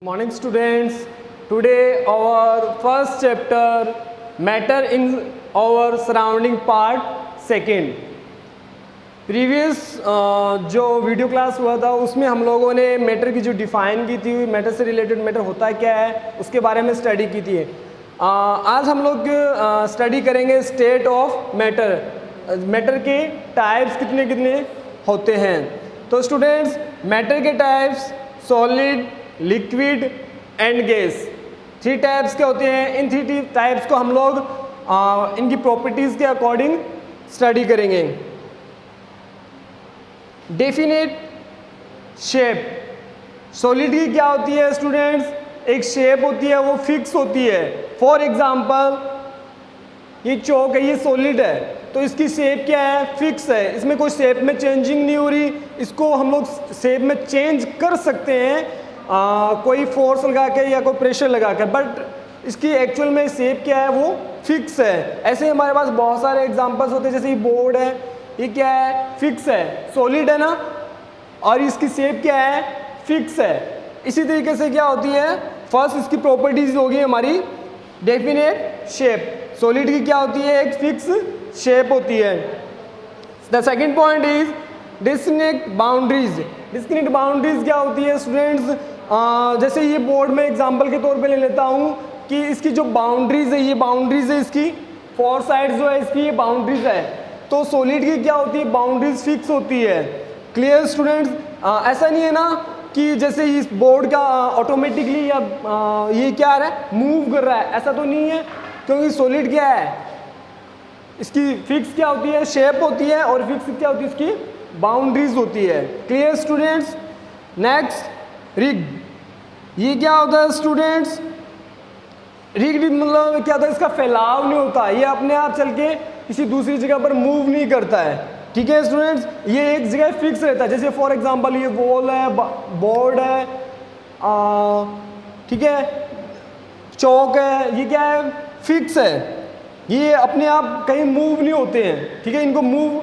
Morning students, today our first chapter matter in our surrounding part second. Previous जो video class हुआ था उसमें हम लोगों ने मैटर की जो डिफाइन की थी, मैटर से रिलेटेड मैटर होता क्या है उसके बारे में स्टडी की थी। आज हम लोग स्टडी करेंगे स्टेट ऑफ मैटर, मैटर के टाइप्स कितने कितने होते हैं। तो स्टूडेंट्स, मैटर के types solid, liquid and gas, three types के होते हैं। इन थ्री टाइप्स को हम लोग इनकी प्रॉपर्टीज़ के अकॉर्डिंग स्टडी करेंगे। डेफिनेट शेप, सॉलिड की क्या होती है स्टूडेंट्स? एक शेप होती है, वो फिक्स होती है। फॉर एग्जांपल ये चौक है, ये सॉलिड है तो इसकी शेप क्या है? फिक्स है, इसमें कोई शेप में चेंजिंग नहीं हो रही। इसको हम लोग शेप में चेंज कर सकते हैं कोई फोर्स लगा के या कोई प्रेशर लगा कर, बट इसकी एक्चुअल में शेप क्या है? वो फिक्स है। ऐसे हमारे पास बहुत सारे एग्जांपल्स होते हैं, जैसे ये बोर्ड है, ये क्या है? फिक्स है, सॉलिड है ना, और इसकी शेप क्या है? फिक्स है। इसी तरीके से क्या होती है? फर्स्ट इसकी प्रॉपर्टीज होगी हमारी डेफिनेट शेप। सॉलिड की क्या होती है? एक फिक्स शेप होती है। The second point is discriminate boundaries. Discriminate boundaries क्या होती है स्टूडेंट्स? जैसे ये बोर्ड में एग्जांपल के तौर पे ले लेता हूँ कि इसकी जो बाउंड्रीज है, ये बाउंड्रीज है इसकी, फोर साइड जो है इसकी ये बाउंड्रीज है। तो सॉलिड की क्या होती है? बाउंड्रीज फिक्स होती है। Clear students? ऐसा नहीं है ना कि जैसे इस बोर्ड का ऑटोमेटिकली या ये क्या है मूव कर रहा है, ऐसा तो नहीं है, क्योंकि सॉलिड क्या है? इसकी फिक्स क्या होती है? शेप होती है, और फिक्स क्या होती है? इसकी बाउंड्रीज होती है। Clear students? Next, rigged. ये क्या होता है स्टूडेंट्स? रिग्ड मतलब क्या होता है? इसका फैलाव नहीं होता, ये अपने आप चल के किसी दूसरी जगह पर मूव नहीं करता है। ठीक है स्टूडेंट्स? ये एक जगह फिक्स रहता है। जैसे फॉर एग्जांपल ये वॉल है, बोर्ड है, ठीक है, चौक है, ये क्या है? फिक्स है, ये अपने आप कहीं मूव नहीं होते हैं। ठीक है, इनको मूव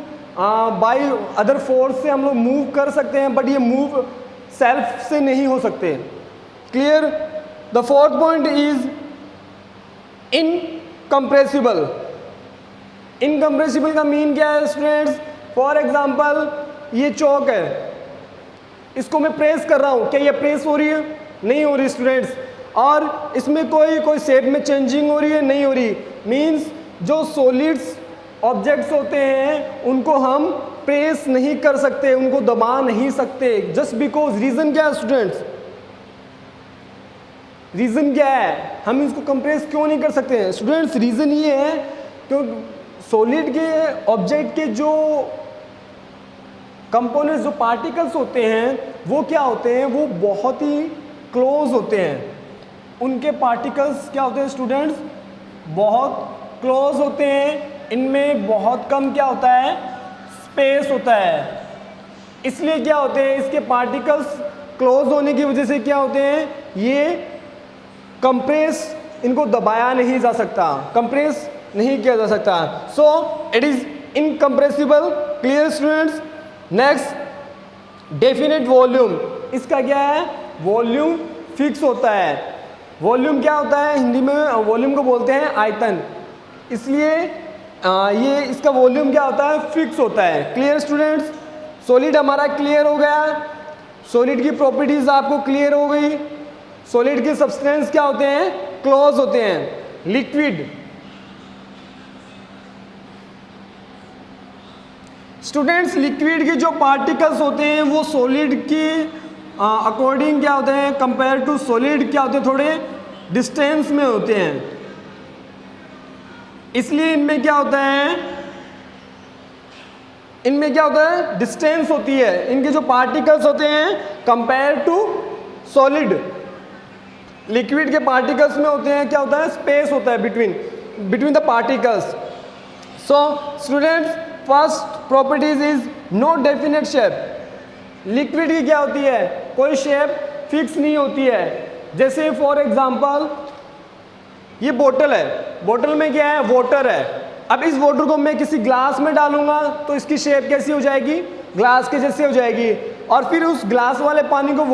बाय अदर फोर्स से हम लोग मूव कर सकते हैं, बट ये मूव सेल्फ से नहीं हो सकते। Clear? The fourth point is incompressible. Incompressible का मीन क्या है स्टूडेंट्स? फॉर एग्जांपल ये चौक है, इसको मैं प्रेस कर रहा हूँ, क्या ये प्रेस हो रही है? नहीं हो रही स्टूडेंट्स। और इसमें कोई शेप में चेंजिंग हो रही है? नहीं हो रही। मीन्स जो सॉलिड्स ऑब्जेक्ट्स होते हैं उनको हम प्रेस नहीं कर सकते, उनको दबा नहीं सकते, जस्ट बिकॉज। रीजन क्या है स्टूडेंट्स? रीजन क्या है? हम इसको कंप्रेस क्यों नहीं कर सकते हैं स्टूडेंट्स? रीजन ये है क्योंकि सॉलिड के ऑब्जेक्ट के जो कंपोनेंट्स, जो पार्टिकल्स होते हैं, वो क्या होते हैं? वो बहुत ही क्लोज होते हैं। उनके पार्टिकल्स क्या होते हैं स्टूडेंट्स? बहुत क्लोज होते हैं। इनमें बहुत कम क्या होता है? स्पेस होता है। इसलिए क्या होते हैं? इसके पार्टिकल्स क्लोज होने की वजह से क्या होते हैं? ये कंप्रेस, इनको दबाया नहीं जा सकता, कंप्रेस नहीं किया जा सकता। So it is incompressible. Clear students? Next, definite volume. इसका क्या है? वॉल्यूम फिक्स होता है। वॉल्यूम क्या होता है? हिंदी में वॉल्यूम को बोलते हैं आयतन, इसलिए ये इसका वॉल्यूम क्या होता है? फिक्स होता है। Clear students? सॉलिड हमारा क्लियर हो गया। सॉलिड की प्रॉपर्टीज आपको क्लियर हो गई। सॉलिड के सब्सटेंस क्या होते हैं? क्लोज होते हैं। लिक्विड, स्टूडेंट्स, लिक्विड के जो पार्टिकल्स होते हैं वो सॉलिड के अकॉर्डिंग क्या होते हैं? कंपेयर टू सॉलिड क्या होते हैं? थोड़े डिस्टेंस में होते हैं। इसलिए इनमें क्या होता है? इनमें क्या होता है? डिस्टेंस होती है। इनके जो पार्टिकल्स होते हैं कंपेयर टू सॉलिड, लिक्विड के पार्टिकल्स में होते हैं क्या होता है? स्पेस होता है between the particles. So students, first properties is no definite shape. Liquid की क्या होती है? कोई शेप फिक्स नहीं होती है। जैसे फॉर एग्जांपल ये बोतल है, बोतल में क्या है? वाटर है। अब इस वाटर को मैं किसी ग्लास में डालूंगा तो इसकी शेप कैसी हो जाएगी? ग्लास के जैसे हो जाएगी। और फिर उस ग्लास वाले पानी को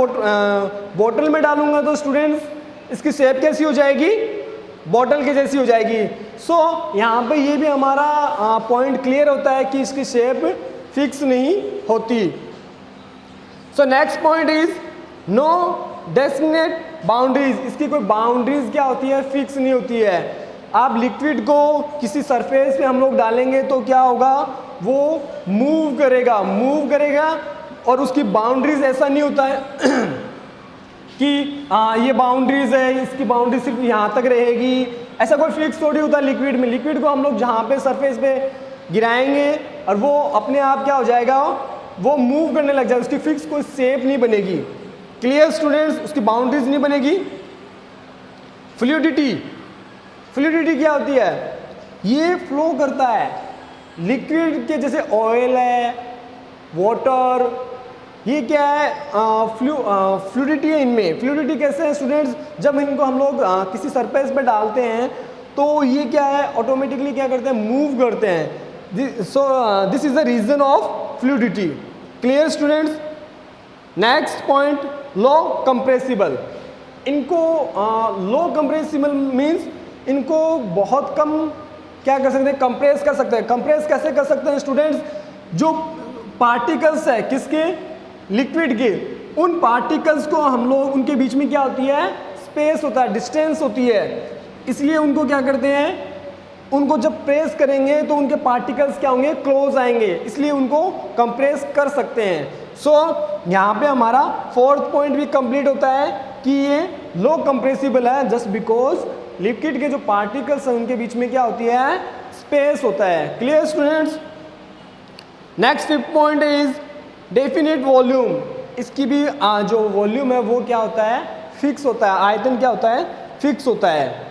बोतल में डालूंगा तो स्टूडेंट्स इसकी शेप कैसी हो जाएगी, बॉटल के जैसी हो जाएगी। सो यहाँ पे ये भी हमारा पॉइंट क्लियर होता है कि इसकी शेप फिक्स नहीं होती। So next point is no designate boundaries, इसकी कोई बाउंड्रीज क्या होती है, फिक्स नहीं होती है। आप लिक्विड को किसी सरफेस पे हम लोग डालेंगे तो क्या होगा, वो मूव करेगा और उसकी बाउंड्रीज ऐसा नहीं होता है कि ये बाउंड्रीज है, इसकी बाउंड्री सिर्फ यहाँ तक रहेगी, ऐसा कोई फिक्स थोड़ी होता है लिक्विड में। लिक्विड को हम लोग जहाँ पे सरफेस पे गिराएंगे और वो अपने आप क्या हो जाएगा, वो मूव करने लग जाएगा, उसकी फिक्स कोई शेप नहीं बनेगी। क्लियर स्टूडेंट्स, उसकी बाउंड्रीज नहीं बनेगी। फ्लूइडिटी क्या होती है, ये फ्लो करता है लिक्विड के, जैसे ऑयल है, वाटर, ये क्या है, फ्लूइडिटी है इनमें। फ्लूइडिटी कैसे है स्टूडेंट्स, जब इनको हम लोग किसी सरफेस पे डालते हैं तो ये क्या है, ऑटोमेटिकली क्या करते हैं, मूव करते हैं। So this is the reason of fluidity. Clear students. Next point, low compressible. इनको लो कंप्रेसिबल मीन्स इनको बहुत कम क्या कर सकते हैं, कंप्रेस कर सकते हैं। कंप्रेस कैसे कर सकते हैं स्टूडेंट्स, जो पार्टिकल्स है किसके, लिक्विड के, उन पार्टिकल्स को हम लोग, उनके बीच में क्या होती है, स्पेस होता है, डिस्टेंस होती है, इसलिए उनको क्या करते हैं, उनको जब प्रेस करेंगे तो उनके पार्टिकल्स क्या होंगे, क्लोज आएंगे, इसलिए उनको कंप्रेस कर सकते हैं। सो यहाँ पे हमारा फोर्थ पॉइंट भी कंप्लीट होता है कि ये लो कंप्रेसिबल है, जस्ट बिकॉज लिक्विड के जो पार्टिकल्स हैं उनके बीच में क्या होती है, स्पेस होता है। Clear students. Next fifth point is definite volume. इसकी भी जो वॉल्यूम है वो क्या होता है, फिक्स होता है, आयतन क्या होता है, फिक्स होता है।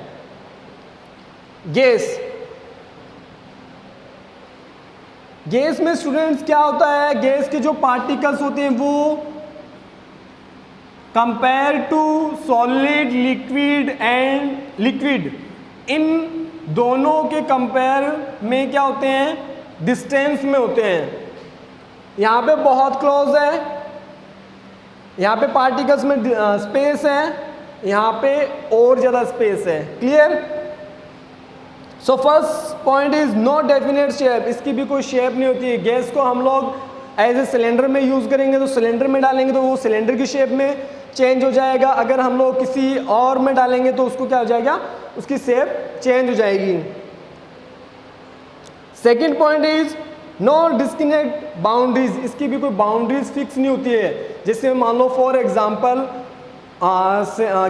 गैस में स्टूडेंट्स क्या होता है, गैस के जो पार्टिकल्स होते हैं वो compare to solid, liquid and liquid, इन दोनों के कंपेयर में क्या होते हैं, डिस्टेंस में होते हैं। यहाँ पे बहुत क्लोज है, यहाँ पे पार्टिकल्स में स्पेस है, यहाँ पे और ज़्यादा स्पेस है। Clear. So first point is no definite shape. इसकी भी कोई शेप नहीं होती है। गैस को हम लोग एज ए सिलेंडर में यूज़ करेंगे तो सिलेंडर में डालेंगे तो वो सिलेंडर की शेप में चेंज हो जाएगा। अगर हम लोग किसी और में डालेंगे तो उसको क्या हो जाएगा, उसकी शेप चेंज हो जाएगी। Second point is no discriminate boundaries. इसकी भी कोई बाउंड्रीज फिक्स नहीं होती है। जैसे मान लो फॉर एग्जांपल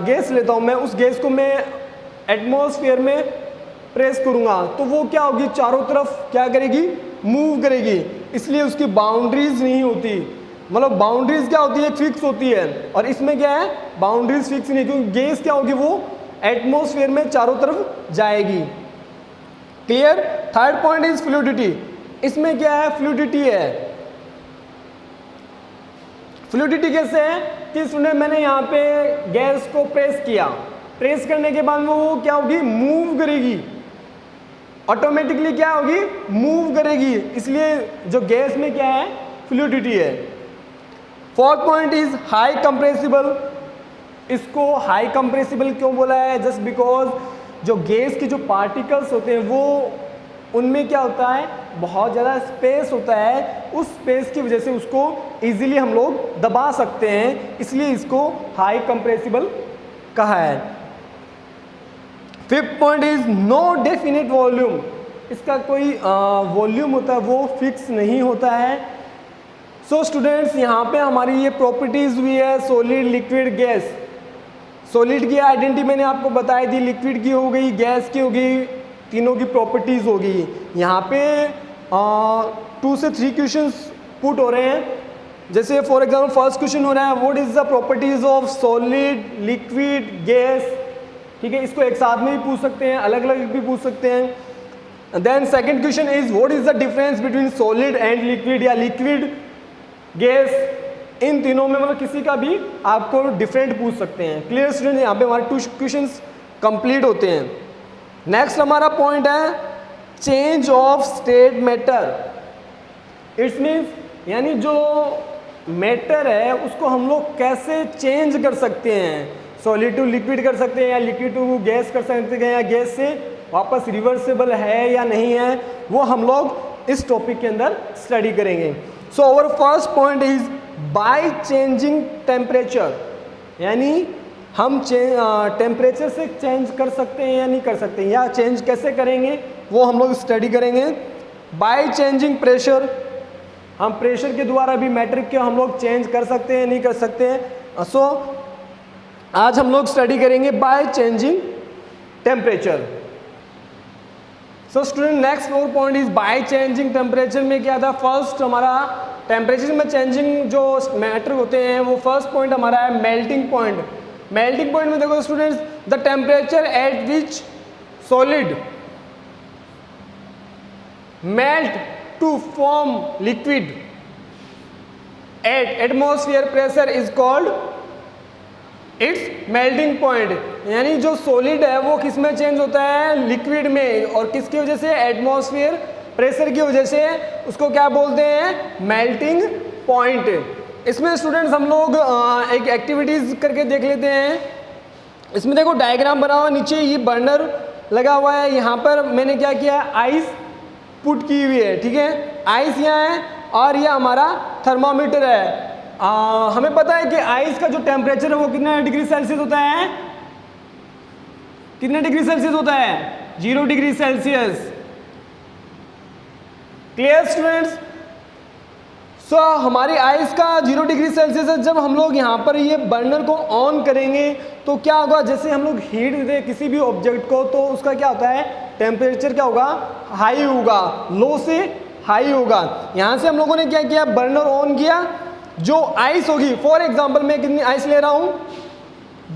गैस लेता हूँ मैं, उस गैस को मैं एटमॉस्फेयर में प्रेस करूँगा तो वो क्या होगी, चारों तरफ क्या करेगी, मूव करेगी, इसलिए उसकी बाउंड्रीज नहीं होती। मतलब बाउंड्रीज क्या होती है, फिक्स होती है, और इसमें क्या है, बाउंड्रीज फिक्स नहीं, क्योंकि गैस क्या होगी, वो एटमॉस्फेयर में चारों तरफ जाएगी। Clear. Third point is fluidity. इसमें क्या है, फ्लूइडिटी है। फ्लूइडिटी कैसे है कि स्टूडेंट मैंने यहाँ पे गैस को प्रेस किया, प्रेस करने के बाद वो क्या होगी, मूव करेगी, ऑटोमेटिकली क्या होगी, मूव करेगी, इसलिए जो गैस में क्या है, फ्लूइडिटी है। Fourth point is high compressible. इसको हाई कंप्रेसिबल क्यों बोला है, जस्ट बिकॉज जो गैस के जो पार्टिकल्स होते हैं वो उनमें क्या होता है, बहुत ज़्यादा स्पेस होता है, उस स्पेस की वजह से उसको इजीली हम लोग दबा सकते हैं, इसलिए इसको हाई कंप्रेसिबल कहा है। Fifth point is no definite volume. इसका कोई वॉल्यूम होता है वो फिक्स नहीं होता है। सो स्टूडेंट्स, यहाँ पे हमारी ये प्रॉपर्टीज हुई है सॉलिड, लिक्विड, गैस। सॉलिड की आइडेंटिटी मैंने आपको बताई दी, लिक्विड की हो गई, गैस की हो गई, तीनों की प्रॉपर्टीज होगी। यहाँ पे 2 से 3 क्वेश्चंस पुट हो रहे हैं। जैसे फॉर एग्जांपल फर्स्ट क्वेश्चन हो रहा है, what is the properties of solid, liquid, gas. ठीक है, इसको एक साथ में भी पूछ सकते हैं, अलग अलग भी पूछ सकते हैं। Then second question is what is the difference between solid and liquid, या लिक्विड, गैस, इन तीनों में मतलब किसी का भी आपको डिफरेंट पूछ सकते हैं। क्लियर स्टूडेंट, यहाँ पे हमारे 2 क्वेश्चंस कंप्लीट होते हैं। नेक्स्ट हमारा पॉइंट है change of state matter. It's means यानी जो मैटर है उसको हम लोग कैसे चेंज कर सकते हैं, सॉलिड टू लिक्विड कर सकते हैं या लिक्विड टू गैस कर सकते हैं या गैस से वापस रिवर्सिबल है या नहीं है, वो हम लोग इस टॉपिक के अंदर स्टडी करेंगे। So our first point is by changing temperature, यानी हम टेम्परेचर से चेंज कर सकते हैं या नहीं कर सकते हैं, या चेंज कैसे करेंगे वो हम लोग स्टडी करेंगे। बाय चेंजिंग प्रेशर, हम प्रेशर के द्वारा भी मैटर के हम लोग चेंज कर सकते हैं नहीं कर सकते हैं। सो आज हम लोग स्टडी करेंगे bye changing temperature. So student next four point is by changing temperature में क्या था, फर्स्ट हमारा टेम्परेचर में चेंजिंग जो मैटर होते हैं वो फर्स्ट पॉइंट हमारा है मेल्टिंग पॉइंट। मेल्टिंग पॉइंट में देखो students, the temperature at which solid melt to form liquid at atmosphere pressure is called its melting point। यानी जो सॉलिड है वो किस में चेंज होता है, लिक्विड में, और किसकी वजह से, एटमॉस्फेयर प्रेशर की वजह से, उसको क्या बोलते हैं, मेल्टिंग पॉइंट। इसमें स्टूडेंट्स हम लोग एक एक्टिविटीज करके देख लेते हैं। इसमें देखो डायग्राम बना हुआ, नीचे ये बर्नर लगा हुआ है, यहाँ पर मैंने क्या किया, आइस पुट की हुई है, ठीक है, आइस यहाँ है और ये हमारा थर्मामीटर है। हमें पता है कि आइस का जो टेम्परेचर है वो कितना डिग्री सेल्सियस होता है, कितने डिग्री सेल्सियस होता है, 0 degree Celsius. Clear students? So हमारी आइस का 0 डिग्री सेल्सियस है। जब हम लोग यहाँ पर ये बर्नर को ऑन करेंगे तो क्या होगा, जैसे हम लोग हीट दें किसी भी ऑब्जेक्ट को तो उसका क्या होता है, टेम्परेचर क्या होगा, हाई होगा, लो से हाई होगा। यहाँ से हम लोगों ने क्या किया, बर्नर ऑन किया, जो आइस होगी, फॉर एग्जांपल मैं कितनी आइस ले रहा हूँ,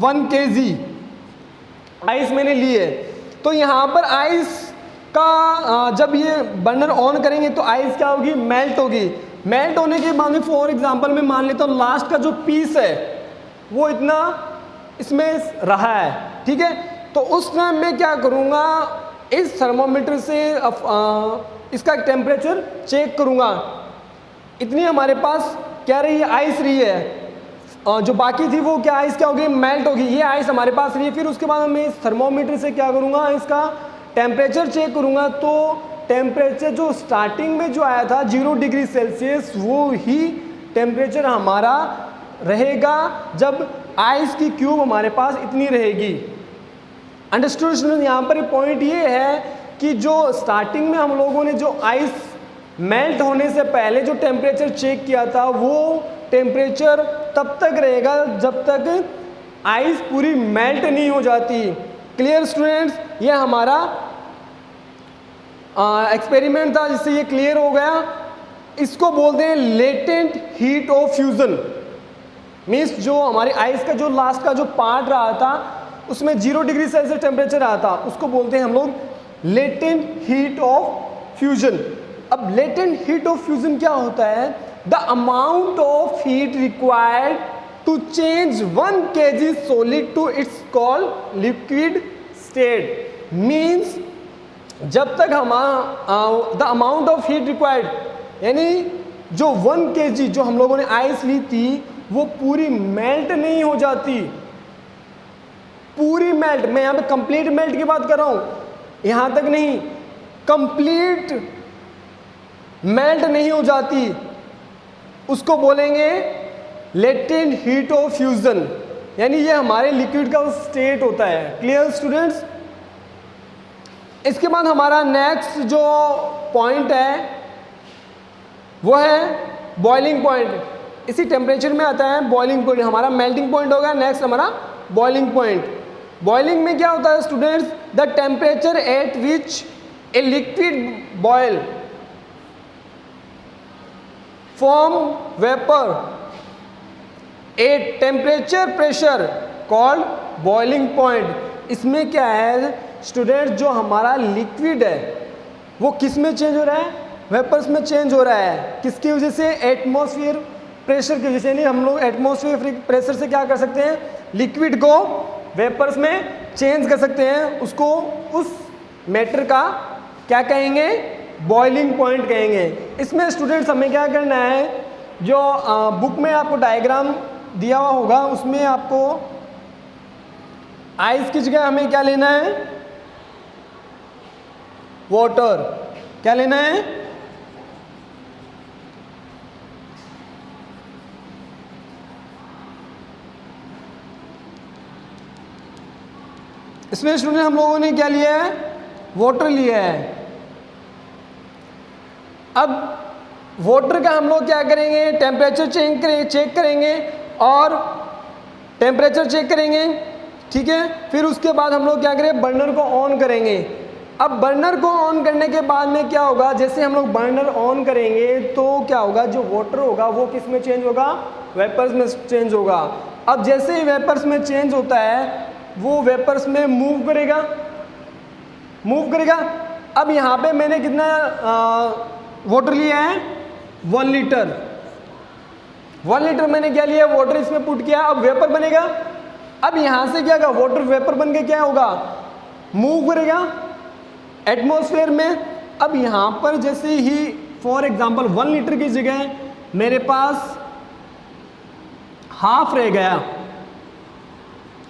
1 kg आइस मैंने ली है। तो यहाँ पर आइस का जब ये बर्नर ऑन करेंगे तो आइस क्या होगी, मेल्ट होगी। मेल्ट होने के बाद में फॉर एग्जांपल मैं मान लेता हूँ लास्ट का जो पीस है वो इतना इसमें रहा है, ठीक है। तो उस टाइम मैं क्या करूँगा, इस थर्मोमीटर से इसका टेम्परेचर चेक करूँगा। इतनी हमारे पास क्या रही है, आइस रही है, जो बाकी थी वो क्या आइस क्या होगी, मेल्ट होगी। ये आइस हमारे पास रही है। फिर उसके बाद मैं इस थर्मोमीटर से क्या करूँगा, इसका टेम्परेचर चेक करूँगा। तो टेम्परेचर जो स्टार्टिंग में जो आया था 0 डिग्री सेल्सियस, वो ही टेम्परेचर हमारा रहेगा जब आइस की क्यूब हमारे पास इतनी रहेगी। Understood student? यहाँ पर पॉइंट ये है कि जो स्टार्टिंग में हम लोगों ने जो आइस मेल्ट होने से पहले जो टेम्परेचर चेक किया था वो टेम्परेचर तब तक रहेगा जब तक आइस पूरी मेल्ट नहीं हो जाती। Clear students? ये हमारा एक्सपेरिमेंट था जिससे ये क्लियर हो गया। इसको बोलते हैं latent heat of fusion. Means जो हमारी आइस का जो लास्ट का जो पार्ट रहा था उसमें 0 डिग्री सेल्सियस टेम्परेचर आया था, उसको बोलते हैं हम लोग लेटेंट हीट ऑफ फ्यूजन। अब लेटेंट हीट ऑफ फ्यूजन क्या होता है, the amount of heat required to change 1 kg solid to its called liquid state. Means जब तक हमारा the amount of heat required, यानी जो 1 kg जो हम लोगों ने आइस ली थी वो पूरी मेल्ट नहीं हो जाती, पूरी मेल्ट, मैं यहाँ पे कंप्लीट मेल्ट की बात कर रहा हूँ, यहाँ तक नहीं, कंप्लीट मेल्ट नहीं हो जाती, उसको बोलेंगे लेटेंट हीट ऑफ फ्यूजन। यानी ये हमारे लिक्विड का स्टेट होता है। Clear students? इसके बाद हमारा नेक्स्ट जो पॉइंट है वो है बॉइलिंग पॉइंट। इसी टेम्परेचर में आता है बॉइलिंग पॉइंट। हमारा मेल्टिंग पॉइंट होगा, नेक्स्ट हमारा बॉइलिंग पॉइंट। बॉइलिंग में क्या होता है students, the temperature at which a liquid boil form vapour at temperature pressure called boiling point. इसमें क्या है स्टूडेंट, जो हमारा लिक्विड है वो किस में चेंज हो रहा है, वेपर्स में चेंज हो रहा है। किसकी वजह से, एटमॉस्फेयर प्रेशर की वजह से। नहीं, हम लोग एटमॉस्फेयर प्रेशर से क्या कर सकते हैं, लिक्विड को वेपर्स में चेंज कर सकते हैं। उसको उस मैटर का क्या कहेंगे, बॉइलिंग पॉइंट कहेंगे। इसमें स्टूडेंट्स हमें क्या करना है, जो बुक में आपको डायग्राम दिया हुआ होगा उसमें आपको आइस की जगह हमें क्या लेना है, वाटर। क्या लेना है, इसमें स्टूडेंट हम लोगों ने क्या लिया है, वाटर लिया है। अब वाटर का हम लोग क्या करेंगे, टेम्परेचर चेक करेंगे और टेम्परेचर चेक करेंगे, ठीक है। फिर उसके बाद हम लोग क्या करेंगे, बर्नर को ऑन करेंगे। अब बर्नर को ऑन करने के बाद में क्या होगा, जैसे हम लोग बर्नर ऑन करेंगे तो क्या होगा, जो वाटर होगा वो किस में चेंज होगा, वेपर्स में चेंज होगा। अब जैसे ही वेपर्स में चेंज होता है वो वेपर्स में मूव करेगा। अब यहाँ पे मैंने कितना वाटर लिया है, 1 लीटर। 1 लीटर मैंने क्या लिया, वाटर इसमें पुट किया। अब वेपर बनेगा। अब यहाँ से क्या होगा, वाटर वेपर बन के क्या होगा, मूव करेगा एटमॉस्फेयर में। अब यहाँ पर जैसे ही फॉर एग्जांपल 1 लीटर की जगह मेरे पास हाफ रह गया,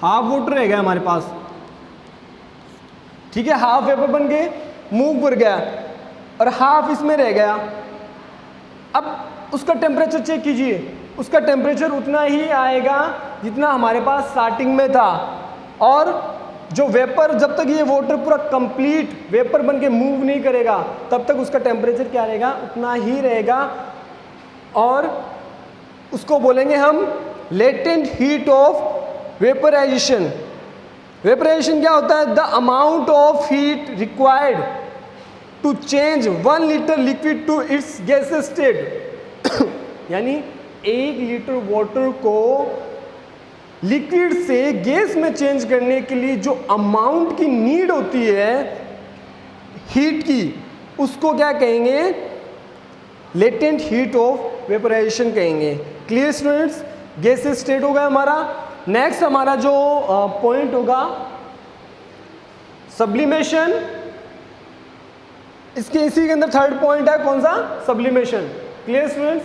हाफ वाटर रह गया हमारे पास, ठीक है। हाफ वेपर बन के मूव कर गया और हाफ इसमें रह गया। अब उसका टेम्परेचर चेक कीजिए, उसका टेम्परेचर उतना ही आएगा जितना हमारे पास स्टार्टिंग में था। और जो वेपर, जब तक ये वाटर पूरा कंप्लीट वेपर बन के मूव नहीं करेगा तब तक उसका टेम्परेचर क्या रहेगा, उतना ही रहेगा। और उसको बोलेंगे हम latent heat of vaporisation. Vaporisation क्या होता है, the amount of heat required to change 1 litre liquid to its gases state. यानी 1 लीटर वाटर को लिक्विड से गैस में चेंज करने के लिए जो अमाउंट की नीड होती है हीट की, उसको क्या कहेंगे, लेटेंट हीट ऑफ वेपराइजेशन कहेंगे। क्लियर स्टूडेंट्स, गैसेस स्टेट होगा हमारा। नेक्स्ट हमारा जो पॉइंट होगा सब्लिमेशन। इसी के अंदर थर्ड पॉइंट है कौन सा, sublimation. Clear students,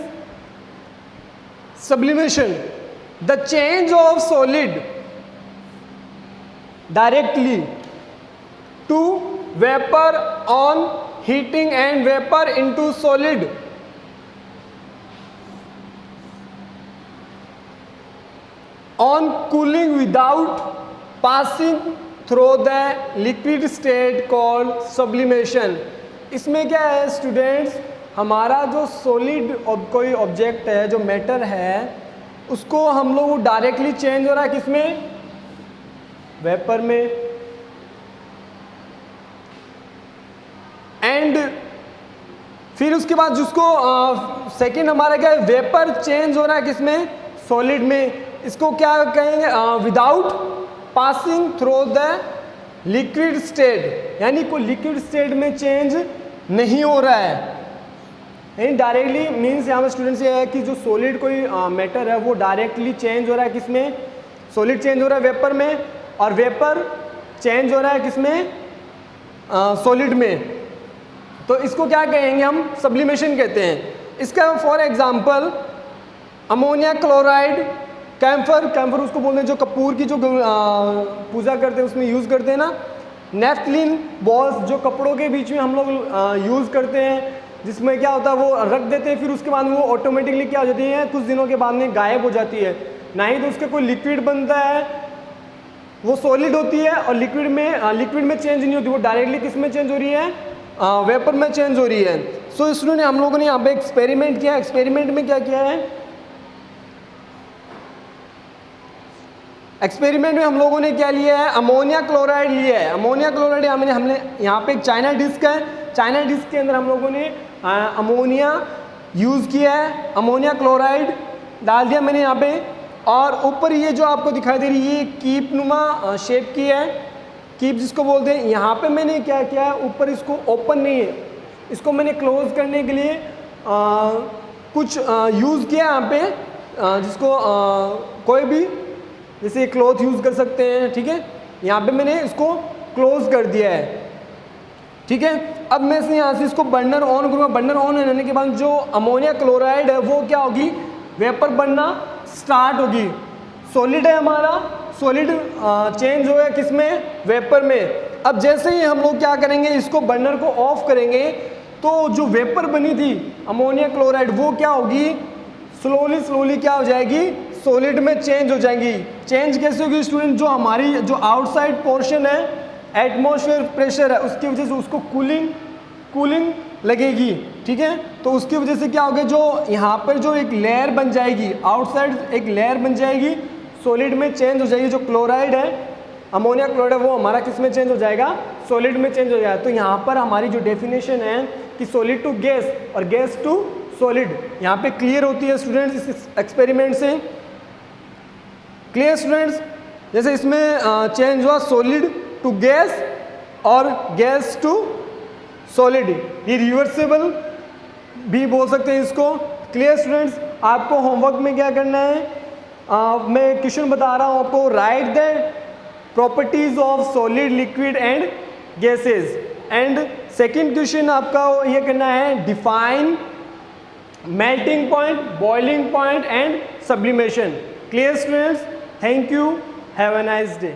sublimation, the change of solid directly to vapour on heating and vapour into solid. On cooling without passing through the liquid state called sublimation। इसमें क्या है स्टूडेंट्स, हमारा जो सॉलिड कोई object है, जो मैटर है, उसको हम लोग डायरेक्टली चेंज हो रहा है किसमें, वेपर में। एंड फिर उसके बाद जिसको सेकेंड हमारा क्या है, वेपर चेंज हो रहा है किसमें, सॉलिड में। इसको क्या कहेंगे, without passing through the liquid state, यानी कोई लिक्विड स्टेट में चेंज नहीं हो रहा है। यानी डायरेक्टली मीन्स यहाँ पर स्टूडेंट्स ये है कि जो सॉलिड कोई मैटर है वो डायरेक्टली चेंज हो रहा है किसमें, सॉलिड चेंज हो रहा है वेपर में, और वेपर चेंज हो रहा है किसमें, सॉलिड में। तो इसको क्या कहेंगे हम, सब्लिमेशन कहते हैं। इसका for example ammonia chloride, camphor उसको बोलते हैं, जो कपूर की जो पूजा करते हैं उसमें यूज़ करते हैं ना। नेफ्थलीन बॉल्स, जो कपड़ों के बीच में हम लोग यूज़ करते हैं, जिसमें क्या होता है वो रख देते हैं, फिर उसके बाद वो ऑटोमेटिकली क्या हो जाती है, कुछ दिनों के बाद में गायब हो जाती है। ना ही तो उसका कोई लिक्विड बनता है, वो सॉलिड होती है, और लिक्विड में चेंज नहीं होती, वो डायरेक्टली किस में चेंज हो रही है, वेपर में चेंज हो रही है। सो इसलिए हम लोगों ने यहाँ पे एक्सपेरिमेंट किया। एक्सपेरिमेंट में क्या किया है, एक्सपेरिमेंट में हम लोगों ने क्या लिया है, अमोनिया क्लोराइड लिया है। अमोनिया क्लोराइड हमने यहाँ पे एक चाइना डिस्क है, चाइना डिस्क के अंदर हम लोगों ने अमोनिया यूज़ किया है, अमोनिया क्लोराइड डाल दिया मैंने यहाँ पे। और ऊपर ये जो आपको दिखाई दे रही है, ये कीप नुमा शेप की है, कीप जिसको बोलते हैं। यहाँ पे मैंने क्या किया है, ऊपर इसको ओपन नहीं है, इसको मैंने क्लोज करने के लिए कुछ यूज़ किया यहाँ पे, जिसको कोई भी जैसे क्लॉथ यूज़ कर सकते हैं, ठीक है। यहाँ पे मैंने इसको क्लोज कर दिया है, ठीक है। अब मैं से यहाँ से इसको बर्नर ऑन करूँगा। बर्नर ऑन होने के बाद जो अमोनिया क्लोराइड है वो क्या होगी, वेपर बनना स्टार्ट होगी। सॉलिड है हमारा, सॉलिड चेंज होगा किस में, वेपर में। अब जैसे ही हम लोग क्या करेंगे, इसको बर्नर को ऑफ करेंगे तो जो वेपर बनी थी अमोनिया क्लोराइड वो क्या होगी, स्लोली स्लोली क्या हो जाएगी, सॉलिड में चेंज हो जाएंगी। चेंज कैसे होगी स्टूडेंट, जो हमारी जो आउटसाइड पोर्शन है एटमॉस्फेयर प्रेशर है उसकी वजह से उसको कूलिंग लगेगी, ठीक है। तो उसकी वजह से क्या होगा, जो यहाँ पर जो एक लेयर बन जाएगी, आउटसाइड एक लेयर बन जाएगी, सॉलिड में चेंज हो जाएगी। जो क्लोराइड है, अमोनिया क्लोराइड है, वो हमारा किस में चेंज हो जाएगा, सॉलिड में चेंज हो जाएगा। तो यहाँ पर हमारी जो डेफिनेशन है कि सॉलिड टू गैस और गैस टू सॉलिड यहाँ पे क्लियर होती है स्टूडेंट्स इस एक्सपेरिमेंट से। क्लियर स्टूडेंट्स, जैसे इसमें चेंज हुआ सॉलिड टू गैस और गैस टू सॉलिड, ये रिवर्सेबल भी बोल सकते हैं इसको। क्लियर स्टूडेंट्स, आपको होमवर्क में क्या करना है, मैं क्वेश्चन बता रहा हूँ आपको, right the properties of solid, liquid and gases. And second question आपका ये करना है, define melting point, boiling point and sublimation. Clear students, thank you, have a nice day.